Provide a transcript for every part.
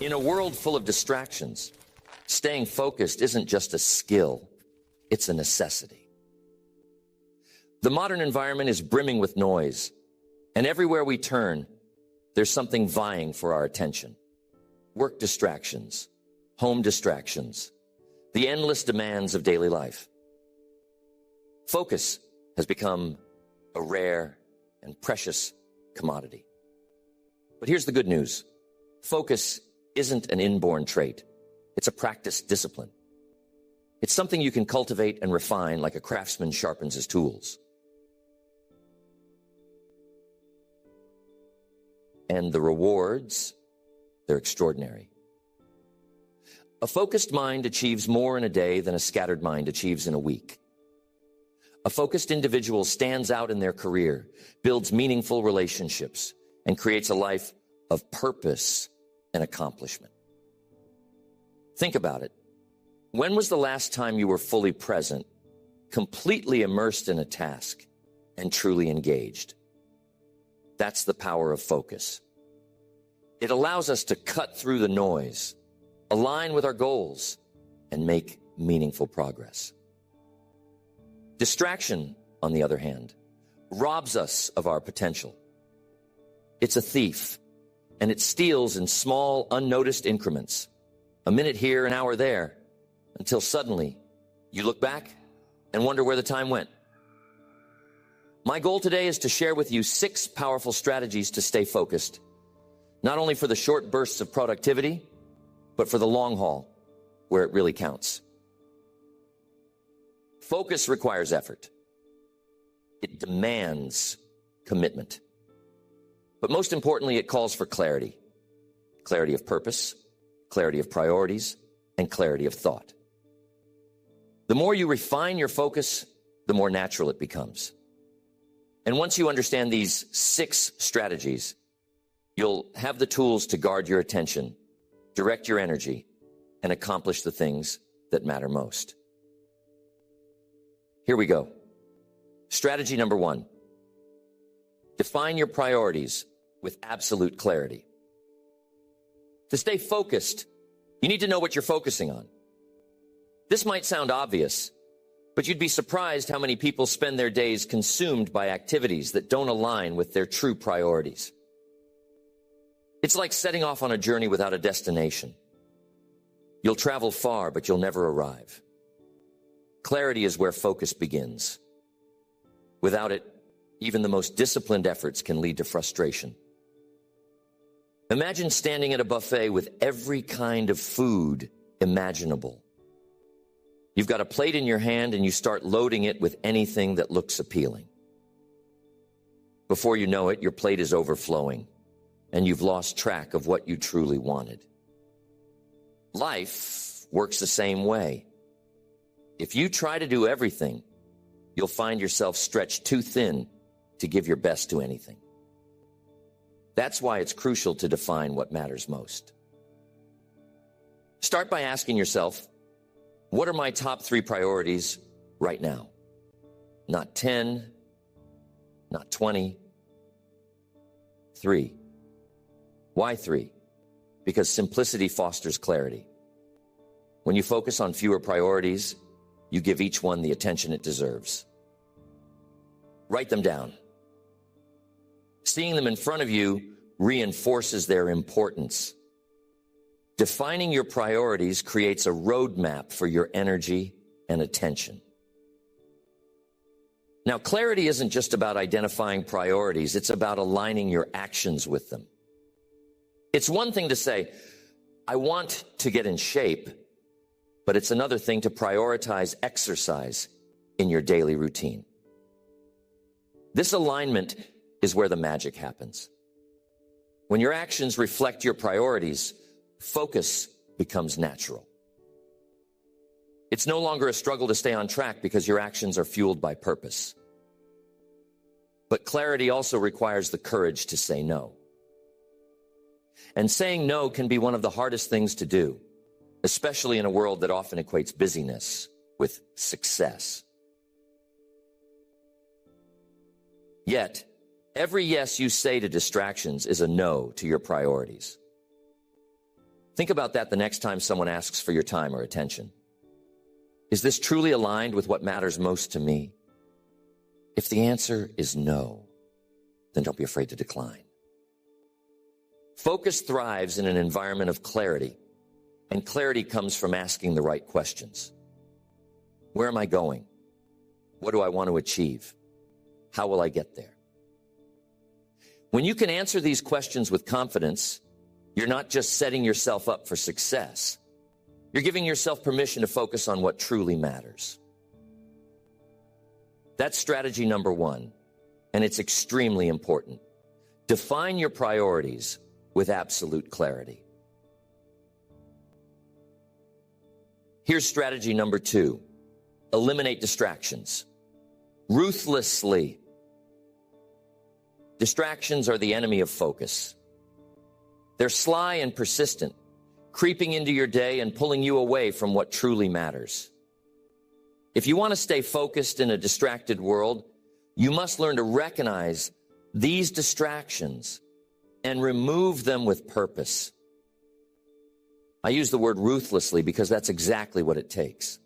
In a world full of distractions, staying focused isn't just a skill, it's a necessity. The modern environment is brimming with noise, and everywhere we turn, there's something vying for our attention. Work distractions, home distractions, the endless demands of daily life. Focus has become a rare and precious commodity. But here's the good news. Focus isn't an inborn trait. It's a practiced discipline. It's something you can cultivate and refine like a craftsman sharpens his tools. And the rewards, they're extraordinary. A focused mind achieves more in a day than a scattered mind achieves in a week. A focused individual stands out in their career, builds meaningful relationships, and creates a life of purpose and accomplishment. Think about it. When was the last time you were fully present, completely immersed in a task, and truly engaged? That's the power of focus. It allows us to cut through the noise, align with our goals, and make meaningful progress. Distraction, on the other hand, robs us of our potential. It's a thief, and it steals in small, unnoticed increments, a minute here, an hour there, until suddenly you look back and wonder where the time went. My goal today is to share with you 6 powerful strategies to stay focused, not only for the short bursts of productivity, but for the long haul, where it really counts. Focus requires effort. It demands commitment. But most importantly, it calls for clarity. Clarity of purpose, clarity of priorities, and clarity of thought. The more you refine your focus, the more natural it becomes. And once you understand these 6 strategies, you'll have the tools to guard your attention, direct your energy, and accomplish the things that matter most. Here we go. Strategy number 1. Define your priorities with absolute clarity. To stay focused, you need to know what you're focusing on. This might sound obvious, but you'd be surprised how many people spend their days consumed by activities that don't align with their true priorities. It's like setting off on a journey without a destination. You'll travel far, but you'll never arrive. Clarity is where focus begins. Without it, even the most disciplined efforts can lead to frustration. Imagine standing at a buffet with every kind of food imaginable. You've got a plate in your hand and you start loading it with anything that looks appealing. Before you know it, your plate is overflowing, and you've lost track of what you truly wanted. Life works the same way. If you try to do everything, you'll find yourself stretched too thin to give your best to anything. That's why it's crucial to define what matters most. Start by asking yourself, what are my top 3 priorities right now? Not 10, not 20, 3. Why 3? Because simplicity fosters clarity. When you focus on fewer priorities, you give each one the attention it deserves. Write them down. Seeing them in front of you reinforces their importance. Defining your priorities creates a roadmap for your energy and attention. Now, clarity isn't just about identifying priorities, it's about aligning your actions with them. It's one thing to say, I want to get in shape, but it's another thing to prioritize exercise in your daily routine. This alignment is where the magic happens. When your actions reflect your priorities, focus becomes natural. It's no longer a struggle to stay on track because your actions are fueled by purpose. But clarity also requires the courage to say no. And saying no can be one of the hardest things to do, especially in a world that often equates busyness with success. Yet, every yes you say to distractions is a no to your priorities. Think about that the next time someone asks for your time or attention. Is this truly aligned with what matters most to me? If the answer is no, then don't be afraid to decline. Focus thrives in an environment of clarity, and clarity comes from asking the right questions. Where am I going? What do I want to achieve? How will I get there? When you can answer these questions with confidence, you're not just setting yourself up for success. You're giving yourself permission to focus on what truly matters. That's strategy number 1, and it's extremely important. Define your priorities with absolute clarity. Here's strategy number 2. Eliminate distractions. Ruthlessly. Distractions are the enemy of focus. They're sly and persistent, creeping into your day and pulling you away from what truly matters. If you want to stay focused in a distracted world, you must learn to recognize these distractions and remove them with purpose. I use the word ruthlessly because that's exactly what it takes.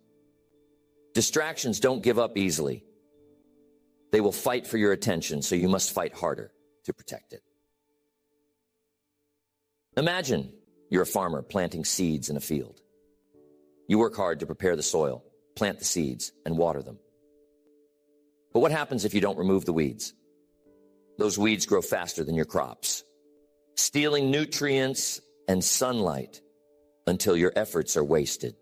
Distractions don't give up easily. They will fight for your attention, so you must fight harder to protect it. Imagine you're a farmer planting seeds in a field. You work hard to prepare the soil, plant the seeds, and water them. But what happens if you don't remove the weeds? Those weeds grow faster than your crops, stealing nutrients and sunlight until your efforts are wasted.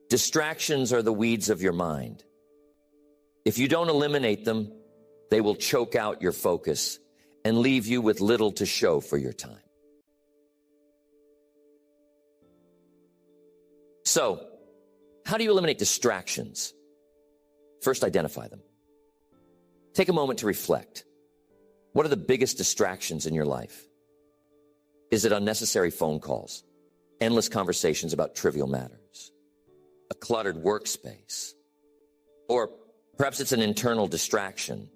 Distractions are the weeds of your mind. If you don't eliminate them, they will choke out your focus and leave you with little to show for your time. So, how do you eliminate distractions? First, identify them. Take a moment to reflect. What are the biggest distractions in your life? Is it unnecessary phone calls, endless conversations about trivial matters, a cluttered workspace? Or perhaps it's an internal distraction,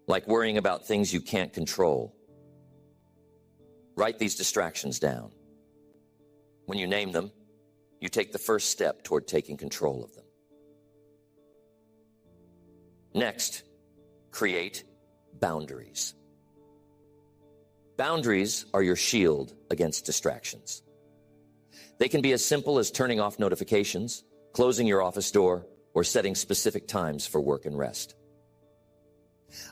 like worrying about things you can't control. Write these distractions down. When you name them, you take the first step toward taking control of them. Next, create boundaries. Boundaries are your shield against distractions. They can be as simple as turning off notifications, closing your office door, or setting specific times for work and rest.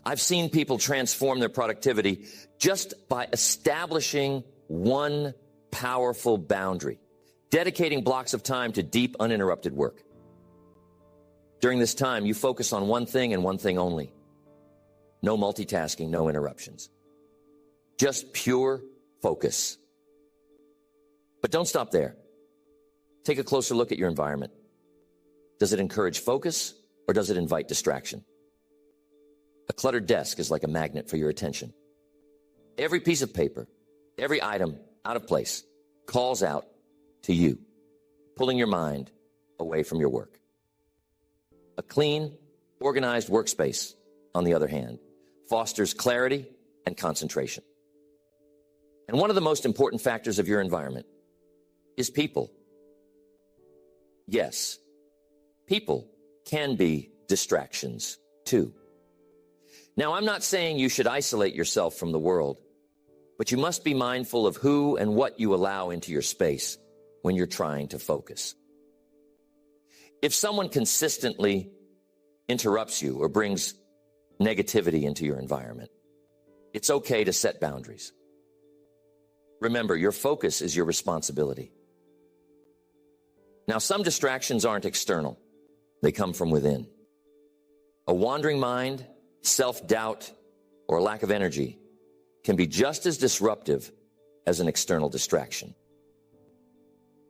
I've seen people transform their productivity just by establishing one powerful boundary, dedicating blocks of time to deep, uninterrupted work. During this time, you focus on one thing and one thing only. No multitasking, no interruptions. Just pure focus. But don't stop there. Take a closer look at your environment. Does it encourage focus or does it invite distraction? A cluttered desk is like a magnet for your attention. Every piece of paper, every item out of place calls out to you, pulling your mind away from your work. A clean, organized workspace, on the other hand, fosters clarity and concentration. And one of the most important factors of your environment is people. Yes, people can be distractions too. Now, I'm not saying you should isolate yourself from the world, but you must be mindful of who and what you allow into your space when you're trying to focus. If someone consistently interrupts you or brings negativity into your environment, it's okay to set boundaries. Remember, your focus is your responsibility. Now, some distractions aren't external. They come from within. A wandering mind, self-doubt, or lack of energy can be just as disruptive as an external distraction.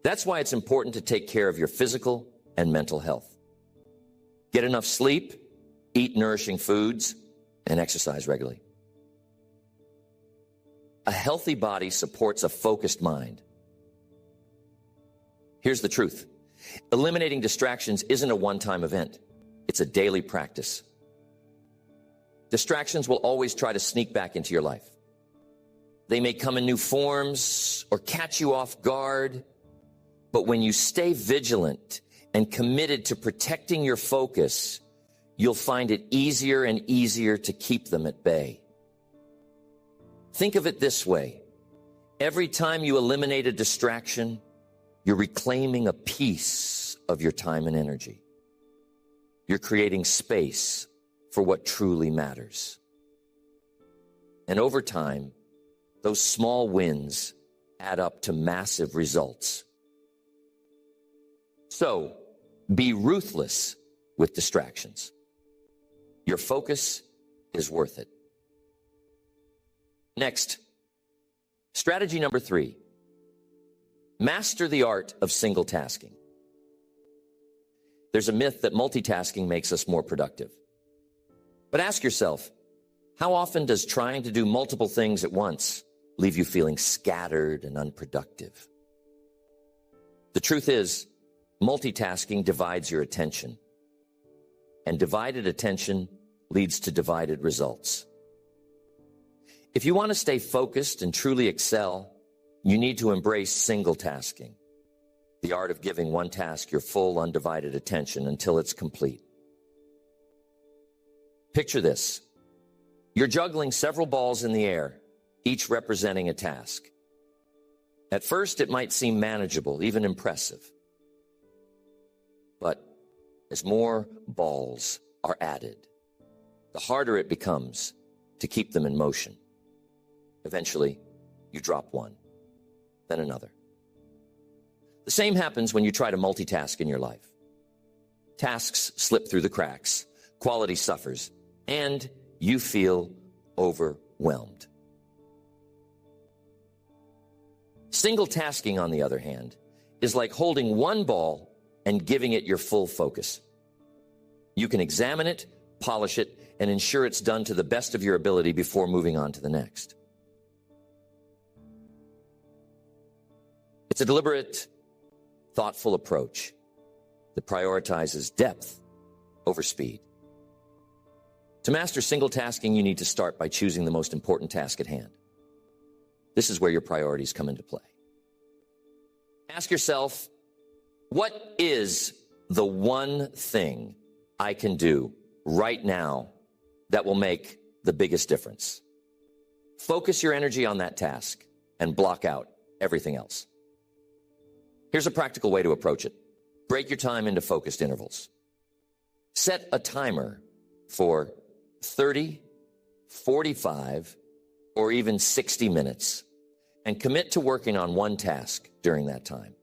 That's why it's important to take care of your physical and mental health. Get enough sleep, eat nourishing foods, and exercise regularly. A healthy body supports a focused mind. Here's the truth. Eliminating distractions isn't a one-time event. It's a daily practice. Distractions will always try to sneak back into your life. They may come in new forms or catch you off guard. But when you stay vigilant and committed to protecting your focus, you'll find it easier and easier to keep them at bay. Think of it this way. Every time you eliminate a distraction, you're reclaiming a piece of your time and energy. You're creating space for what truly matters. And over time, those small wins add up to massive results. So, be ruthless with distractions. Your focus is worth it. Next, strategy number 3. Master the art of single tasking. There's a myth that multitasking makes us more productive. But ask yourself, how often does trying to do multiple things at once leave you feeling scattered and unproductive? The truth is, multitasking divides your attention, and divided attention leads to divided results. If you want to stay focused and truly excel, you need to embrace single tasking, the art of giving one task your full undivided attention until it's complete. Picture this. You're juggling several balls in the air, each representing a task. At first, it might seem manageable, even impressive. But as more balls are added, the harder it becomes to keep them in motion. Eventually, you drop one, then another. The same happens when you try to multitask in your life. Tasks slip through the cracks, quality suffers, and you feel overwhelmed. Single tasking, on the other hand, is like holding one ball and giving it your full focus. You can examine it, polish it, and ensure it's done to the best of your ability before moving on to the next. It's a deliberate, thoughtful approach that prioritizes depth over speed. To master single tasking, you need to start by choosing the most important task at hand. This is where your priorities come into play. Ask yourself, what is the one thing I can do right now that will make the biggest difference? Focus your energy on that task and block out everything else. Here's a practical way to approach it. Break your time into focused intervals. Set a timer for 30, 45, or even 60 minutes, and commit to working on one task during that time.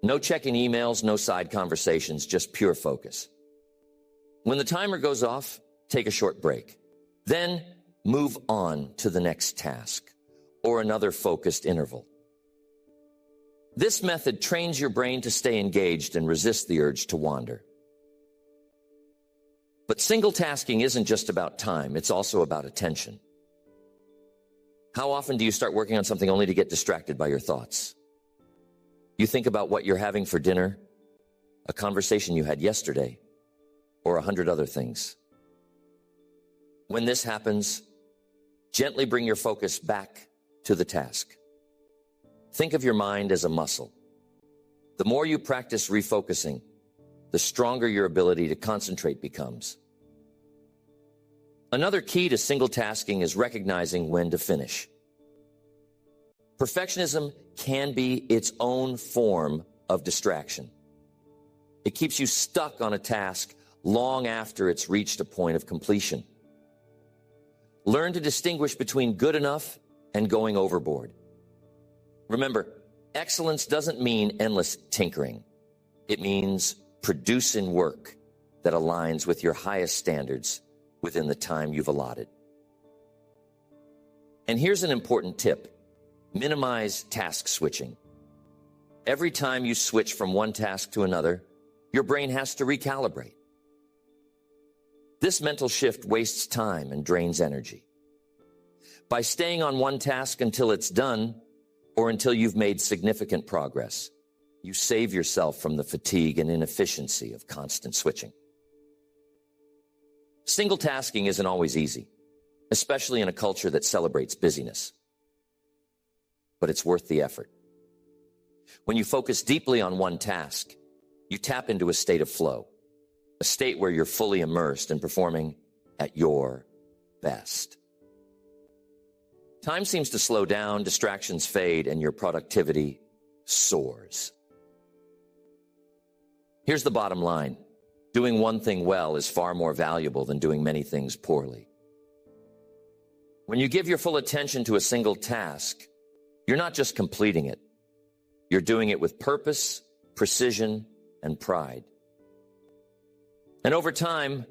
No checking emails, no side conversations, just pure focus. When the timer goes off, take a short break. Then move on to the next task or another focused interval. This method trains your brain to stay engaged and resist the urge to wander. But single tasking isn't just about time, it's also about attention. How often do you start working on something only to get distracted by your thoughts? You think about what you're having for dinner, a conversation you had yesterday, or 100 other things. When this happens, gently bring your focus back to the task. Think of your mind as a muscle. The more you practice refocusing, the stronger your ability to concentrate becomes. Another key to single tasking is recognizing when to finish. Perfectionism can be its own form of distraction. It keeps you stuck on a task long after it's reached a point of completion. Learn to distinguish between good enough and going overboard. Remember, excellence doesn't mean endless tinkering. It means producing work that aligns with your highest standards within the time you've allotted. And here's an important tip. Minimize task switching. Every time you switch from one task to another, your brain has to recalibrate. This mental shift wastes time and drains energy. By staying on one task until it's done, or until you've made significant progress, you save yourself from the fatigue and inefficiency of constant switching. Single tasking isn't always easy, especially in a culture that celebrates busyness. But it's worth the effort. When you focus deeply on one task, you tap into a state of flow, a state where you're fully immersed and performing at your best. Time seems to slow down, distractions fade, and your productivity soars. Here's the bottom line. Doing one thing well is far more valuable than doing many things poorly. When you give your full attention to a single task, you're not just completing it. You're doing it with purpose, precision, and pride. And over time,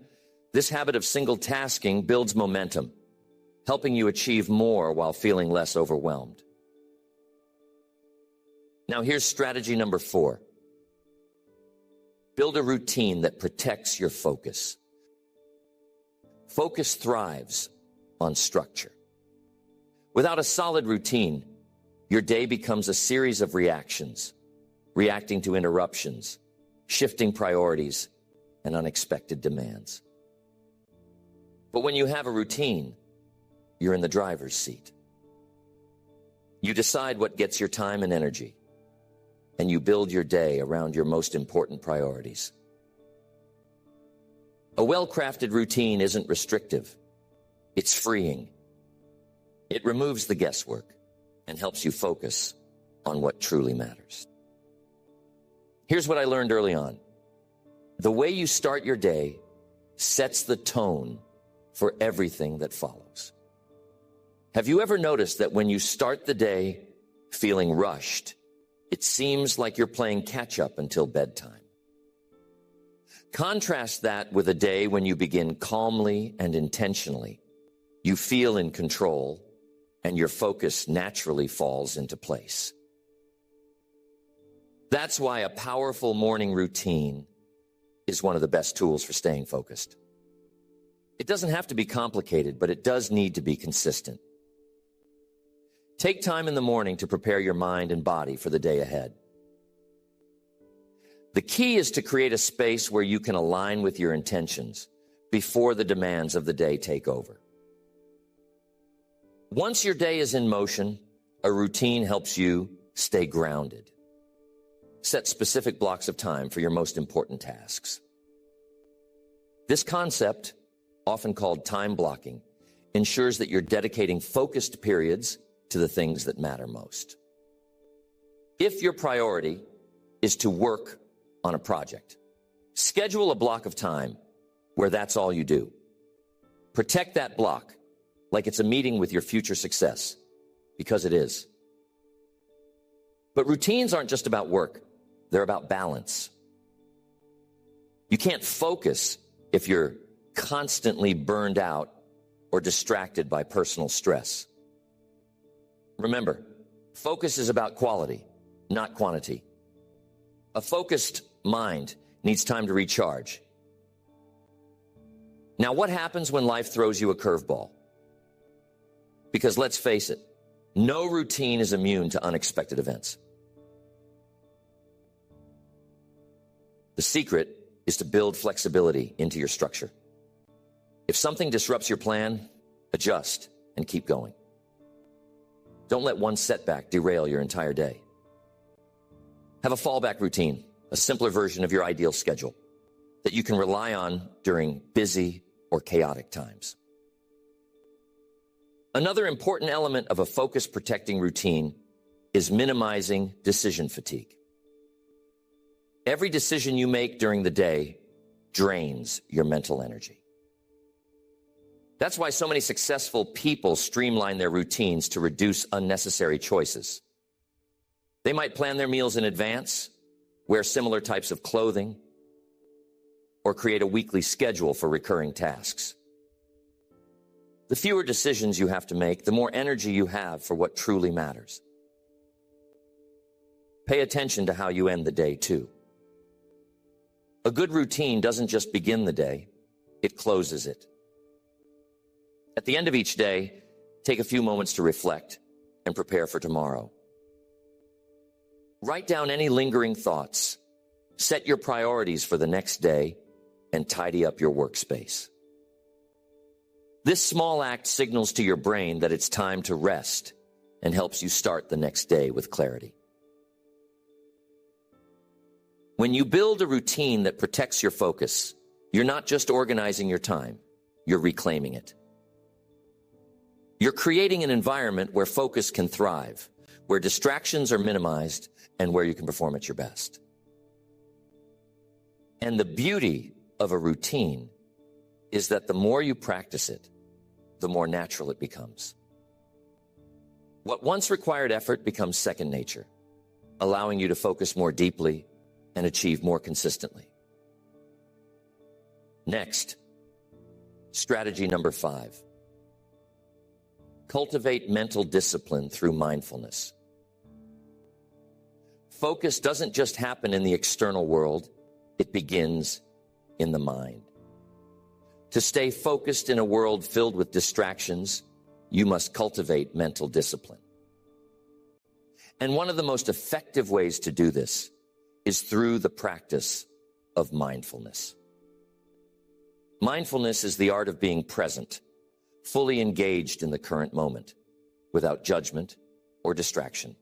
this habit of single tasking builds momentum, helping you achieve more while feeling less overwhelmed. Now here's strategy number 4. Build a routine that protects your focus. Focus thrives on structure. Without a solid routine, your day becomes a series of reactions, reacting to interruptions, shifting priorities, and unexpected demands. But when you have a routine, you're in the driver's seat. You decide what gets your time and energy, and you build your day around your most important priorities. A well-crafted routine isn't restrictive. It's freeing. It removes the guesswork and helps you focus on what truly matters. Here's what I learned early on. The way you start your day sets the tone for everything that follows. Have you ever noticed that when you start the day feeling rushed, it seems like you're playing catch-up until bedtime? Contrast that with a day when you begin calmly and intentionally. You feel in control, and your focus naturally falls into place. That's why a powerful morning routine is one of the best tools for staying focused. It doesn't have to be complicated, but it does need to be consistent. Take time in the morning to prepare your mind and body for the day ahead. The key is to create a space where you can align with your intentions before the demands of the day take over. Once your day is in motion, a routine helps you stay grounded. Set specific blocks of time for your most important tasks. This concept, often called time blocking, ensures that you're dedicating focused periods to the things that matter most. If your priority is to work on a project, schedule a block of time where that's all you do. Protect that block like it's a meeting with your future success, because it is. But routines aren't just about work. They're about balance. You can't focus if you're constantly burned out or distracted by personal stress. Remember, focus is about quality, not quantity. A focused mind needs time to recharge. Now, what happens when life throws you a curveball? Because let's face it, no routine is immune to unexpected events. The secret is to build flexibility into your structure. If something disrupts your plan, adjust and keep going. Don't let one setback derail your entire day. Have a fallback routine, a simpler version of your ideal schedule that you can rely on during busy or chaotic times. Another important element of a focus-protecting routine is minimizing decision fatigue. Every decision you make during the day drains your mental energy. That's why so many successful people streamline their routines to reduce unnecessary choices. They might plan their meals in advance, wear similar types of clothing, or create a weekly schedule for recurring tasks. The fewer decisions you have to make, the more energy you have for what truly matters. Pay attention to how you end the day, too. A good routine doesn't just begin the day, it closes it. At the end of each day, take a few moments to reflect and prepare for tomorrow. Write down any lingering thoughts, set your priorities for the next day, and tidy up your workspace. This small act signals to your brain that it's time to rest and helps you start the next day with clarity. When you build a routine that protects your focus, you're not just organizing your time, you're reclaiming it. You're creating an environment where focus can thrive, where distractions are minimized, and where you can perform at your best. And the beauty of a routine is that the more you practice it, the more natural it becomes. What once required effort becomes second nature, allowing you to focus more deeply and achieve more consistently. Next, strategy number 5. Cultivate mental discipline through mindfulness. Focus doesn't just happen in the external world, it begins in the mind. To stay focused in a world filled with distractions, you must cultivate mental discipline. And one of the most effective ways to do this is through the practice of mindfulness. Mindfulness is the art of being present, fully engaged in the current moment, without judgment or distraction.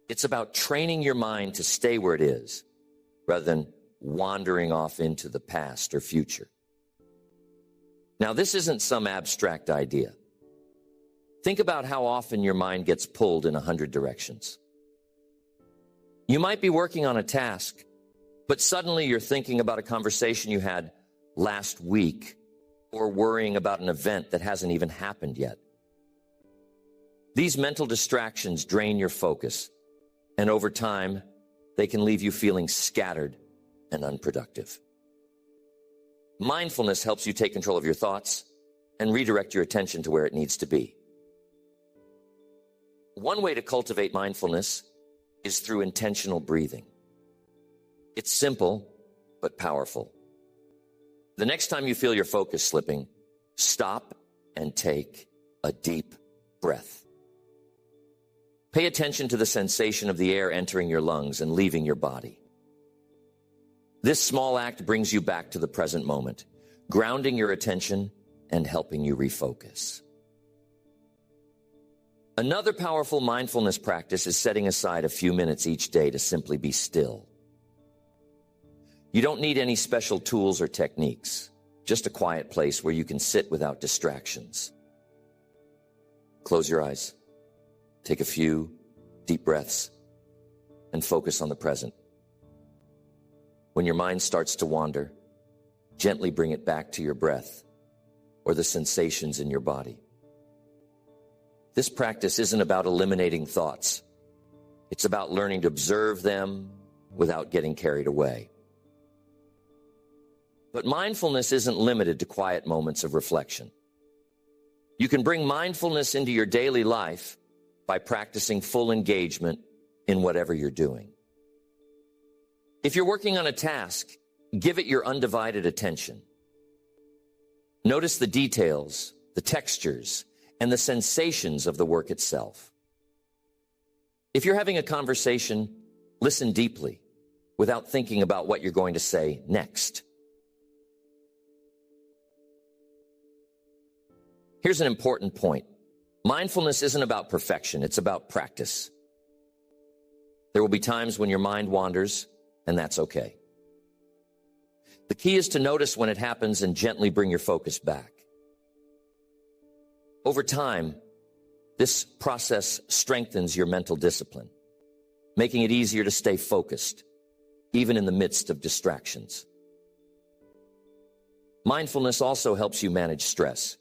It's about training your mind to stay where it is, rather than wandering off into the past or future. Now, this isn't some abstract idea. Think about how often your mind gets pulled in 100 directions. You might be working on a task, but suddenly you're thinking about a conversation you had last week or worrying about an event that hasn't even happened yet. These mental distractions drain your focus, and over time, they can leave you feeling scattered and unproductive. Mindfulness helps you take control of your thoughts and redirect your attention to where it needs to be. One way to cultivate mindfulness is through intentional breathing. It's simple, but powerful. The next time you feel your focus slipping, stop and take a deep breath. Pay attention to the sensation of the air entering your lungs and leaving your body. This small act brings you back to the present moment, grounding your attention and helping you refocus. Another powerful mindfulness practice is setting aside a few minutes each day to simply be still. You don't need any special tools or techniques, just a quiet place where you can sit without distractions. Close your eyes, take a few deep breaths, and focus on the present. When your mind starts to wander, gently bring it back to your breath or the sensations in your body. This practice isn't about eliminating thoughts. It's about learning to observe them without getting carried away. But mindfulness isn't limited to quiet moments of reflection. You can bring mindfulness into your daily life by practicing full engagement in whatever you're doing. If you're working on a task, give it your undivided attention. Notice the details, the textures, and the sensations of the work itself. If you're having a conversation, listen deeply without thinking about what you're going to say next. Here's an important point. Mindfulness isn't about perfection, it's about practice. There will be times when your mind wanders, and that's okay. The key is to notice when it happens and gently bring your focus back. Over time, this process strengthens your mental discipline, making it easier to stay focused, even in the midst of distractions. Mindfulness also helps you manage stress,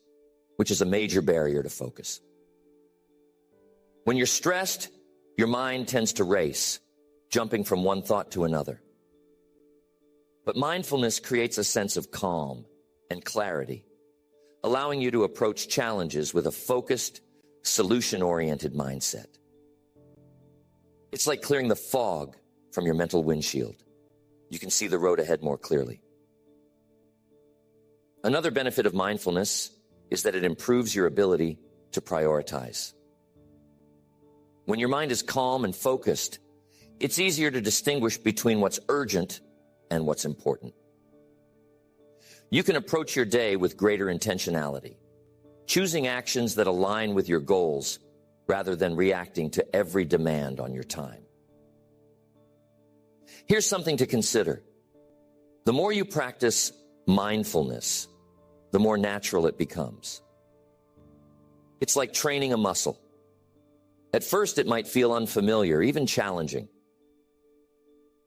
which is a major barrier to focus. When you're stressed, your mind tends to race, jumping from one thought to another. But mindfulness creates a sense of calm and clarity, allowing you to approach challenges with a focused, solution-oriented mindset. It's like clearing the fog from your mental windshield. You can see the road ahead more clearly. Another benefit of mindfulness is that it improves your ability to prioritize. When your mind is calm and focused, it's easier to distinguish between what's urgent and what's important. You can approach your day with greater intentionality, choosing actions that align with your goals rather than reacting to every demand on your time. Here's something to consider. The more you practice mindfulness, the more natural it becomes. It's like training a muscle. At first, it might feel unfamiliar, even challenging.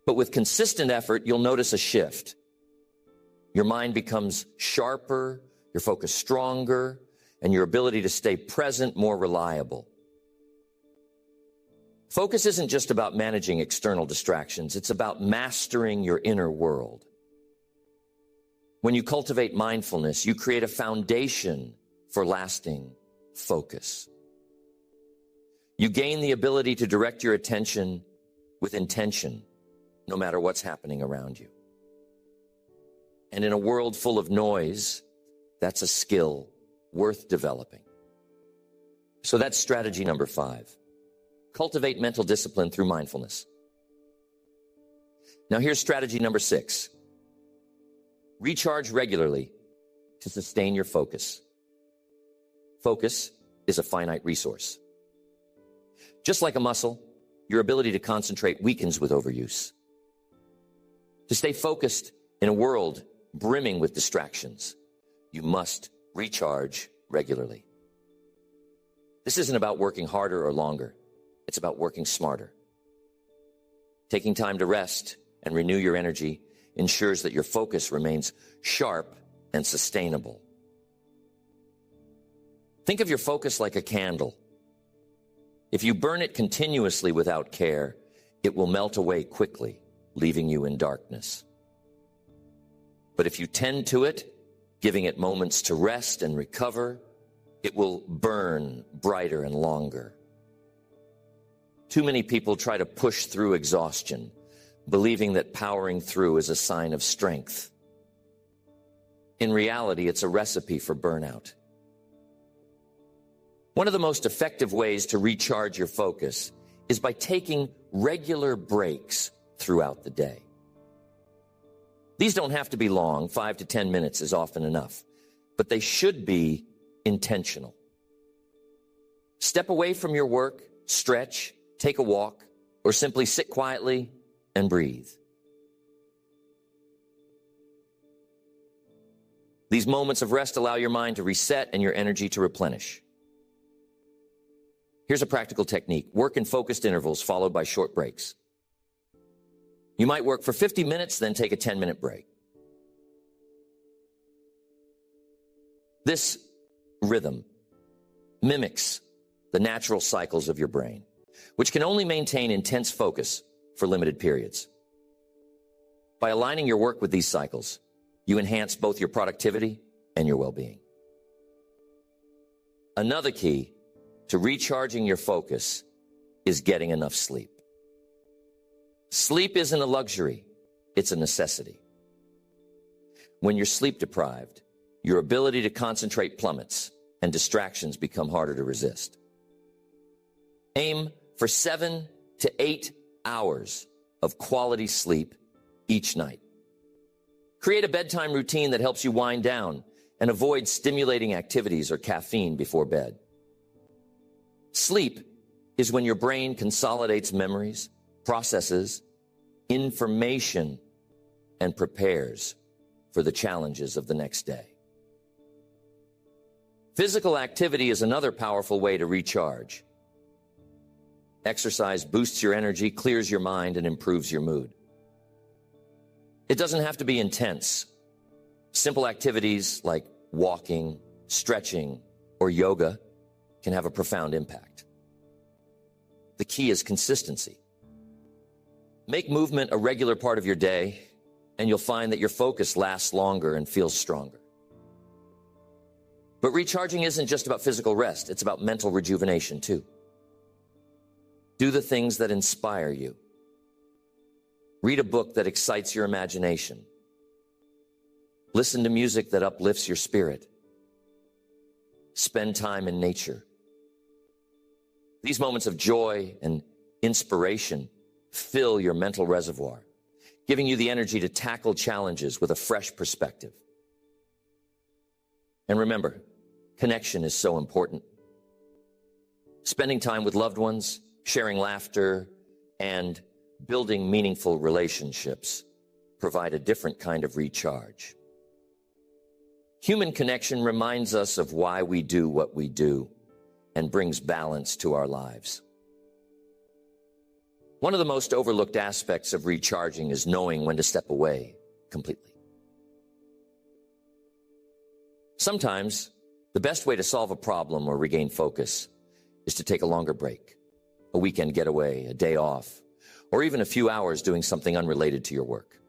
But with consistent effort, you'll notice a shift. Your mind becomes sharper, your focus stronger, and your ability to stay present more reliable. Focus isn't just about managing external distractions. It's about mastering your inner world. When you cultivate mindfulness, you create a foundation for lasting focus. You gain the ability to direct your attention with intention, no matter what's happening around you. And in a world full of noise, that's a skill worth developing. So that's strategy number 5. Cultivate mental discipline through mindfulness. Now here's strategy number 6. Recharge regularly to sustain your focus. Focus is a finite resource. Just like a muscle, your ability to concentrate weakens with overuse. To stay focused in a world brimming with distractions, you must recharge regularly. This isn't about working harder or longer. It's about working smarter. Taking time to rest and renew your energy ensures that your focus remains sharp and sustainable. Think of your focus like a candle. If you burn it continuously without care, it will melt away quickly, leaving you in darkness. But if you tend to it, giving it moments to rest and recover, it will burn brighter and longer. Too many people try to push through exhaustion, believing that powering through is a sign of strength. In reality, it's a recipe for burnout. One of the most effective ways to recharge your focus is by taking regular breaks throughout the day. These don't have to be long. 5 to 10 minutes is often enough, but they should be intentional. Step away from your work, stretch, take a walk, or simply sit quietly and breathe. These moments of rest allow your mind to reset and your energy to replenish. Here's a practical technique. Work in focused intervals followed by short breaks. You might work for 50 minutes, then take a 10-minute break. This rhythm mimics the natural cycles of your brain, which can only maintain intense focus for limited periods. By aligning your work with these cycles, you enhance both your productivity and your well-being. Another key to recharging your focus is getting enough sleep. Sleep isn't a luxury, it's a necessity. When you're sleep deprived, your ability to concentrate plummets and distractions become harder to resist. Aim for 7 to 8 hours of quality sleep each night. Create a bedtime routine that helps you wind down and avoid stimulating activities or caffeine before bed. Sleep is when your brain consolidates memories, processes information, and prepares for the challenges of the next day. Physical activity is another powerful way to recharge. Exercise boosts your energy, clears your mind, and improves your mood. It doesn't have to be intense. Simple activities like walking, stretching, or yoga can have a profound impact. The key is consistency. Make movement a regular part of your day, and you'll find that your focus lasts longer and feels stronger. But recharging isn't just about physical rest, it's about mental rejuvenation too. Do the things that inspire you. Read a book that excites your imagination. Listen to music that uplifts your spirit. Spend time in nature. These moments of joy and inspiration fill your mental reservoir, giving you the energy to tackle challenges with a fresh perspective. And remember, connection is so important. Spending time with loved ones, sharing laughter, and building meaningful relationships provide a different kind of recharge. Human connection reminds us of why we do what we do and brings balance to our lives. One of the most overlooked aspects of recharging is knowing when to step away completely. Sometimes, the best way to solve a problem or regain focus is to take a longer break, a weekend getaway, a day off, or even a few hours doing something unrelated to your work.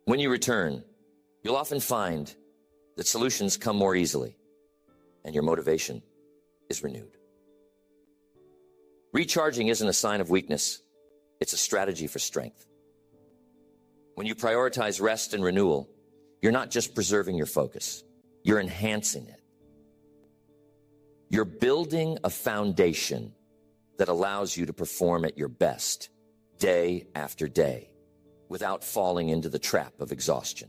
When you return, you'll often find that solutions come more easily and your motivation is renewed. Recharging isn't a sign of weakness. It's a strategy for strength. When you prioritize rest and renewal, you're not just preserving your focus, you're enhancing it. You're building a foundation that allows you to perform at your best day after day without falling into the trap of exhaustion.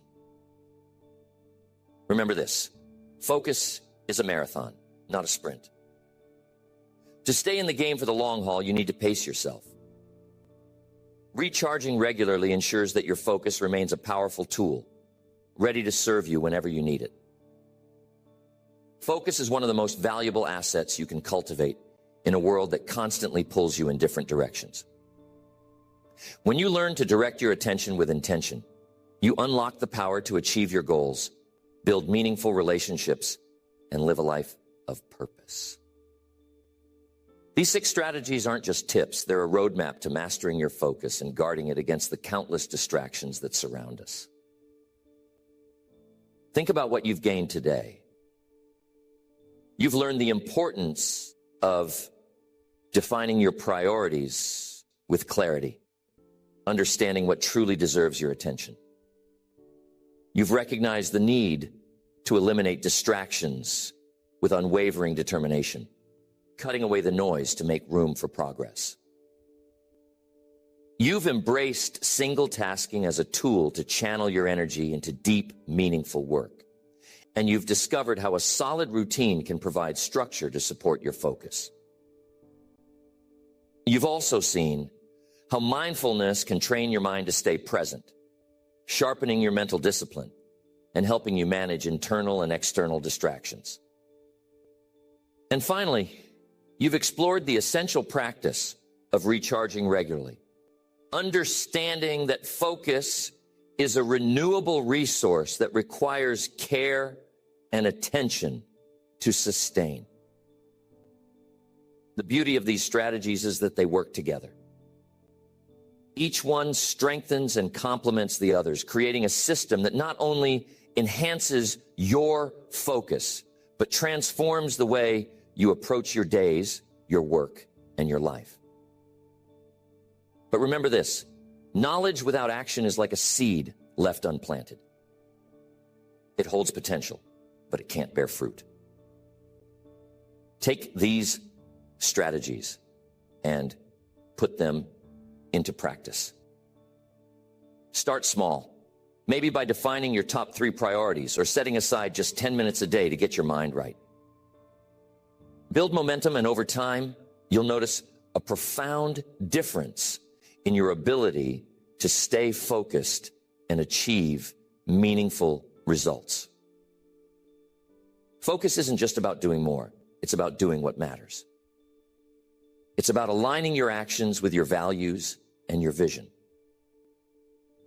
Remember this, focus is a marathon, not a sprint. To stay in the game for the long haul, you need to pace yourself. Recharging regularly ensures that your focus remains a powerful tool, ready to serve you whenever you need it. Focus is one of the most valuable assets you can cultivate in a world that constantly pulls you in different directions. When you learn to direct your attention with intention, you unlock the power to achieve your goals, build meaningful relationships, and live a life of purpose. These 6 strategies aren't just tips, they're a roadmap to mastering your focus and guarding it against the countless distractions that surround us. Think about what you've gained today. You've learned the importance of defining your priorities with clarity, understanding what truly deserves your attention. You've recognized the need to eliminate distractions with unwavering determination, cutting away the noise to make room for progress. You've embraced single tasking as a tool to channel your energy into deep, meaningful work. And you've discovered how a solid routine can provide structure to support your focus. You've also seen how mindfulness can train your mind to stay present, sharpening your mental discipline and helping you manage internal and external distractions. And finally, you've explored the essential practice of recharging regularly, understanding that focus is a renewable resource that requires care and attention to sustain. The beauty of these strategies is that they work together. Each one strengthens and complements the others, creating a system that not only enhances your focus, but transforms the way you approach your days, your work, and your life. But remember this, knowledge without action is like a seed left unplanted. It holds potential, but it can't bear fruit. Take these strategies and put them into practice. Start small, maybe by defining your top 3 priorities or setting aside just 10 minutes a day to get your mind right. Build momentum, and over time, you'll notice a profound difference in your ability to stay focused and achieve meaningful results. Focus isn't just about doing more. It's about doing what matters. It's about aligning your actions with your values and your vision.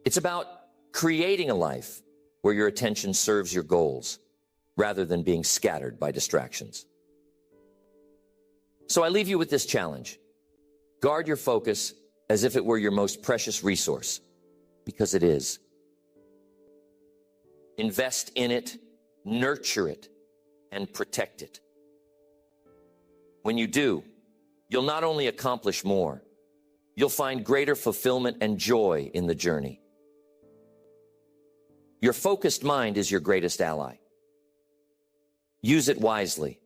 It's about creating a life where your attention serves your goals rather than being scattered by distractions. So I leave you with this challenge. Guard your focus as if it were your most precious resource, because it is. Invest in it, nurture it, and protect it. When you do, you'll not only accomplish more, you'll find greater fulfillment and joy in the journey. Your focused mind is your greatest ally. Use it wisely